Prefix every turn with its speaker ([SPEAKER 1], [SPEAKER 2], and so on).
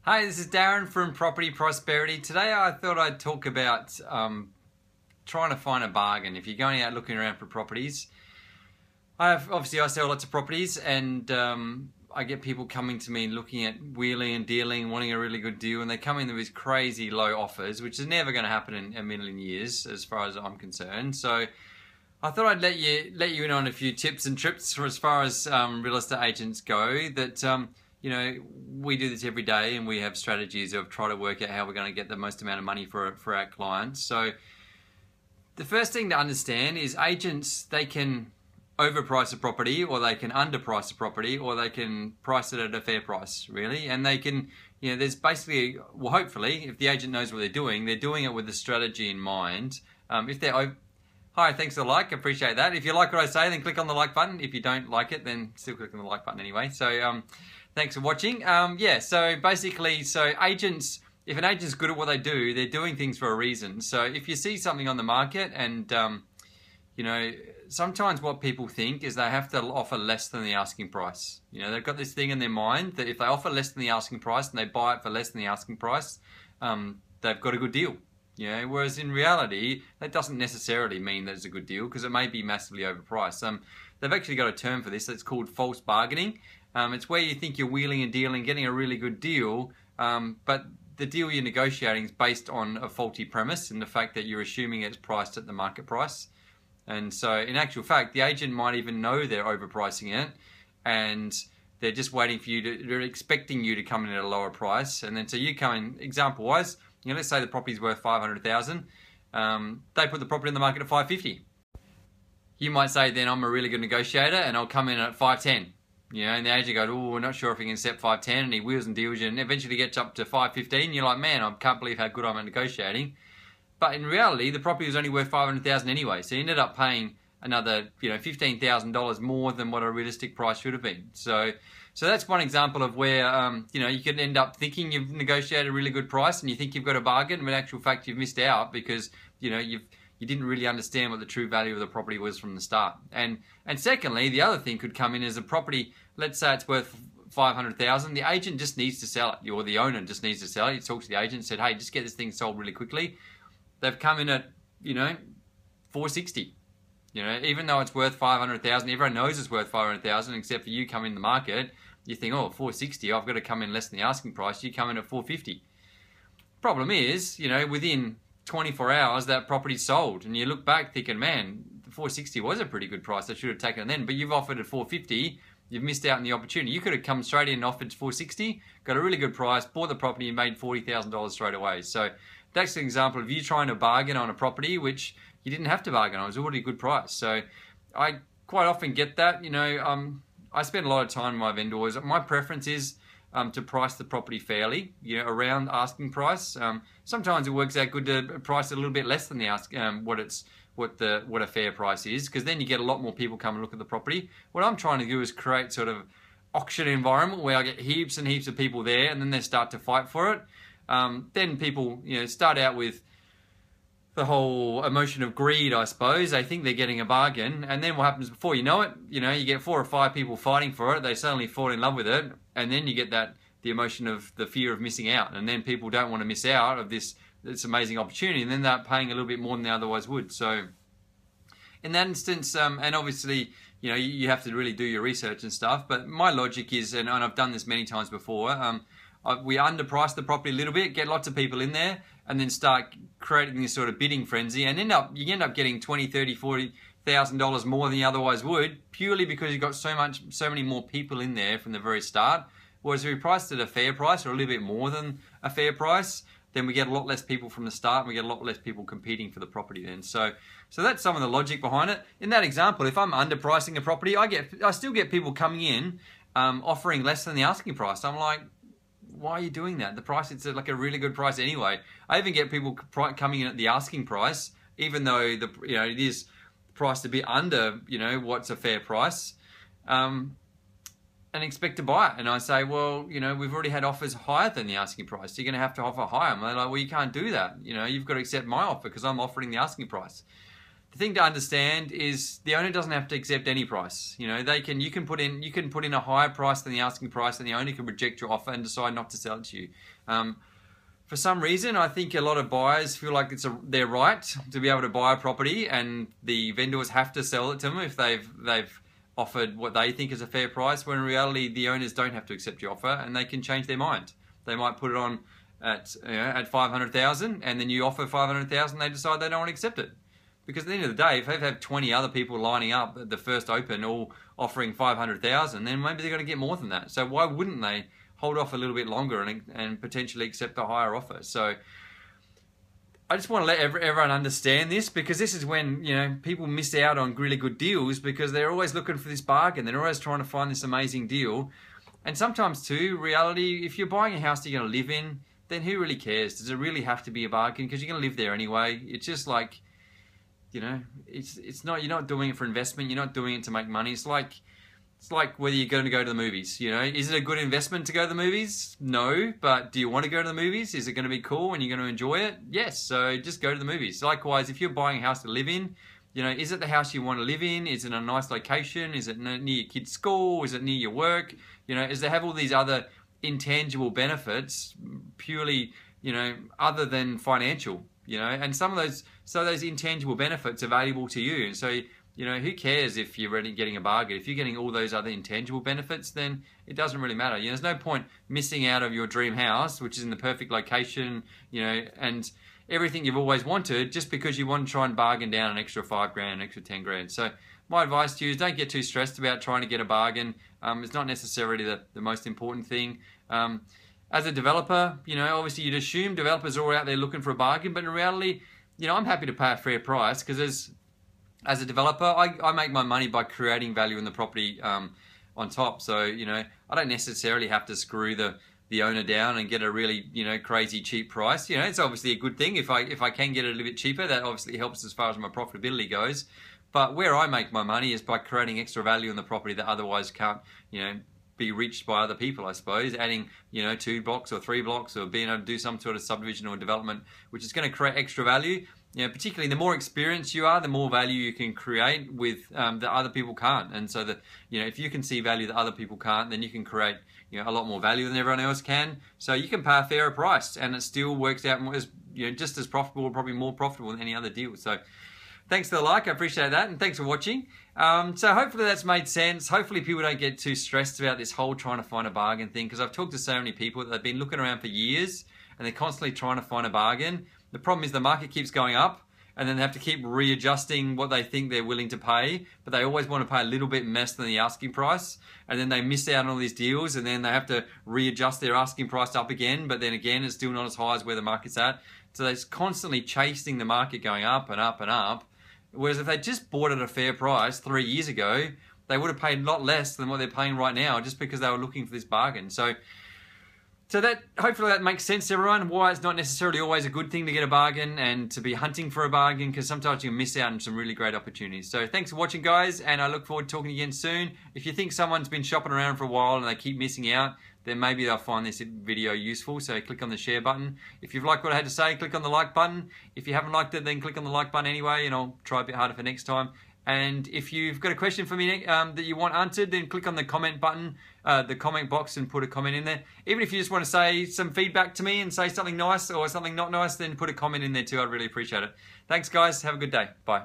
[SPEAKER 1] Hi, this is Darren from Property Prosperity. Today I thought I'd talk about trying to find a bargain. If you're going out looking around for properties, I sell lots of properties, and I get people coming to me looking at wheeling and dealing, wanting a really good deal, and they come in with these crazy low offers, which is never going to happen in a million years as far as I'm concerned. So I thought I'd let you in on a few tips and trips for as far as real estate agents go that you know, we do this every day, and we have strategies of trying to work out how we're going to get the most amount of money for our clients. So the first thing to understand is agents, they can overprice a property, or they can underprice a property, or they can price it at a fair price, really. And they can, you know, there's basically, well, hopefully, if the agent knows what they're doing it with the strategy in mind. If they're Hi, thanks for the like, appreciate that. If you like what I say, then click on the like button. If you don't like it, then still click on the like button anyway. So thanks for watching. Yeah, so basically, agents, if an agent's good at what they do, they're doing things for a reason. So if you see something on the market and, you know, sometimes what people think is they have to offer less than the asking price. You know, they've got this thing in their mind that if they offer less than the asking price and they buy it for less than the asking price, they've got a good deal. You know, whereas in reality, that doesn't necessarily mean that it's a good deal, because it may be massively overpriced. They've actually got a term for this. It's called false bargaining. It's where you think you're wheeling and dealing, getting a really good deal, but the deal you're negotiating is based on a faulty premise in the fact that you're assuming it's priced at the market price. And so in actual fact, the agent might even know they're overpricing it, and they're just waiting for you to, they're expecting you to come in at a lower price. And then so you come in, example wise, you know, let's say the property's worth $500,000. They put the property in the market at $550,000. You might say, then I'm a really good negotiator and I'll come in at $510,000. You know, and the agent goes, oh, we're not sure if he can accept $510,000, and he wheels and deals you, and eventually gets up to $515,000. You're like, man, I can't believe how good I'm at negotiating. But in reality, the property was only worth $500,000 anyway, so you ended up paying another, you know, $15,000 more than what a realistic price should have been. So that's one example of where, you know, you can end up thinking you've negotiated a really good price and you think you've got a bargain, but in actual fact you've missed out because, you know, you didn't really understand what the true value of the property was from the start. And secondly, the other thing could come in as a property, let's say it's worth $500,000. The agent just needs to sell it, or the owner just needs to sell it. He talks to the agent and said, hey, just get this thing sold really quickly. They've come in at, you know, $460,000. You know, even though it's worth $500,000, everyone knows it's worth $500,000 except for you come in the market. You think, oh, $460,000, I've got to come in less than the asking price. You come in at $450,000. Problem is, you know, within 24 hours that property's sold, and you look back thinking, man, $460,000 was a pretty good price. I should have taken it then. But you've offered at $450,000. You've missed out on the opportunity. You could have come straight in and offered $460,000, got a really good price, bought the property, and made $40,000 straight away. So that's an example of you trying to bargain on a property which you didn't have to bargain on. It was already a good price. So I quite often get that. You know, I spend a lot of time with my vendors. My preference is to price the property fairly, you know, around asking price. Sometimes it works out good to price it a little bit less than the what a fair price is, because then you get a lot more people come and look at the property. What I'm trying to do is create sort of auction environment where I get heaps and heaps of people there, and then they start to fight for it. Then people, you know, start out with the whole emotion of greed, I suppose. They think they're getting a bargain, and then what happens before you know it, you know, you get 4 or 5 people fighting for it. They suddenly fall in love with it, and then you get the emotion of the fear of missing out, and then people don't want to miss out of this amazing opportunity, and then they're paying a little bit more than they otherwise would. So in that instance, and obviously, you know, you have to really do your research and stuff, but my logic is, and I've done this many times before, we underprice the property a little bit, get lots of people in there, and then start creating this sort of bidding frenzy, and you end up getting $20,000, $30,000, $40,000 more than you otherwise would, purely because you've got so many more people in there from the very start. Whereas if we priced it at a fair price, or a little bit more than a fair price, then we get a lot less people from the start, and we get a lot less people competing for the property then. So that's some of the logic behind it. In that example, if I'm underpricing a property, I still get people coming in offering less than the asking price. I'm like, why are you doing that? The price, it's like a really good price anyway. I even get people coming in at the asking price, even though it is priced a bit under, you know, what's a fair price, and expect to buy it. And I say, well, you know, we've already had offers higher than the asking price. So you're going to have to offer higher. And they're like, well, you can't do that. You know, you've got to accept my offer because I'm offering the asking price. the thing to understand is the owner doesn't have to accept any price. You know, you can put in a higher price than the asking price, and the owner can reject your offer and decide not to sell it to you. For some reason, I think a lot of buyers feel like it's their right to be able to buy a property, and the vendors have to sell it to them if they've offered what they think is a fair price. When in reality, the owners don't have to accept your offer, and they can change their mind. They might put it on at at 500,000, and then you offer 500,000. They decide they don't want to accept it, because at the end of the day, if they've had 20 other people lining up at the first open, all offering 500,000, then maybe they're going to get more than that. So why wouldn't they hold off a little bit longer and potentially accept a higher offer? So I just want to let everyone understand this, because this is when, you know, people miss out on really good deals because they're always looking for this bargain. They're always trying to find this amazing deal. And sometimes too, reality, if you're buying a house that you're going to live in, then who really cares? Does it really have to be a bargain? Because you're going to live there anyway. It's just like, you know, it's not, you're not doing it for investment. You're not doing it to make money. It's like whether you're going to go to the movies. You know, is it a good investment to go to the movies? No, but do you want to go to the movies? Is it going to be cool and you're going to enjoy it? Yes, so just go to the movies. Likewise, if you're buying a house to live in, you know, is it the house you want to live in? Is it a nice location? Is it near your kid's school? Is it near your work? You know, does it have all these other intangible benefits purely, you know, other than financial? You know, and some of those intangible benefits are valuable to you. And so, you know, who cares if you're really getting a bargain? If you're getting all those other intangible benefits, then it doesn't really matter. You know, there's no point missing out of your dream house, which is in the perfect location, you know, and everything you've always wanted, just because you want to try and bargain down an extra 5 grand, an extra 10 grand. So my advice to you is don't get too stressed about trying to get a bargain. It's not necessarily the most important thing. As a developer, you know, obviously you'd assume developers are all out there looking for a bargain, but in reality, you know, I'm happy to pay a fair price, because as a developer, I make my money by creating value in the property on top. So, you know, I don't necessarily have to screw the owner down and get a really, you know, crazy cheap price. You know, it's obviously a good thing if I can get it a little bit cheaper. That obviously helps as far as my profitability goes. But where I make my money is by creating extra value in the property that otherwise can't, you know, be reached by other people, I suppose. Adding, you know, 2 blocks or 3 blocks, or being able to do some sort of subdivision or development, which is going to create extra value. You know, particularly the more experienced you are, the more value you can create with that other people can't. And so that, you know, if you can see value that other people can't, then you can create, you know, a lot more value than everyone else can. So you can pay a fairer price, and it still works out as, you know, just as profitable, or probably more profitable than any other deal. So thanks for the like, I appreciate that, and thanks for watching. So hopefully that's made sense. Hopefully people don't get too stressed about this whole trying to find a bargain thing, because I've talked to so many people that they've been looking around for years and they're constantly trying to find a bargain. The problem is the market keeps going up, and then they have to keep readjusting what they think they're willing to pay, but they always want to pay a little bit less than the asking price, and then they miss out on all these deals, and then they have to readjust their asking price up again, but then again it's still not as high as where the market's at. So they're constantly chasing the market going up and up and up. Whereas if they just bought at a fair price 3 years ago, they would have paid a lot less than what they're paying right now, just because they were looking for this bargain. So that, hopefully that makes sense to everyone, why it's not necessarily always a good thing to get a bargain and to be hunting for a bargain, because sometimes you can miss out on some really great opportunities. So thanks for watching, guys, and I look forward to talking again soon. If you think someone's been shopping around for a while and they keep missing out, then maybe they'll find this video useful. So click on the share button. If you've liked what I had to say, click on the like button. If you haven't liked it, then click on the like button anyway, and I'll try a bit harder for next time. And if you've got a question for me that you want answered, then click on the comment button, the comment box, and put a comment in there. Even if you just want to say some feedback to me and say something nice or something not nice, then put a comment in there too. I'd really appreciate it. Thanks, guys. Have a good day. Bye.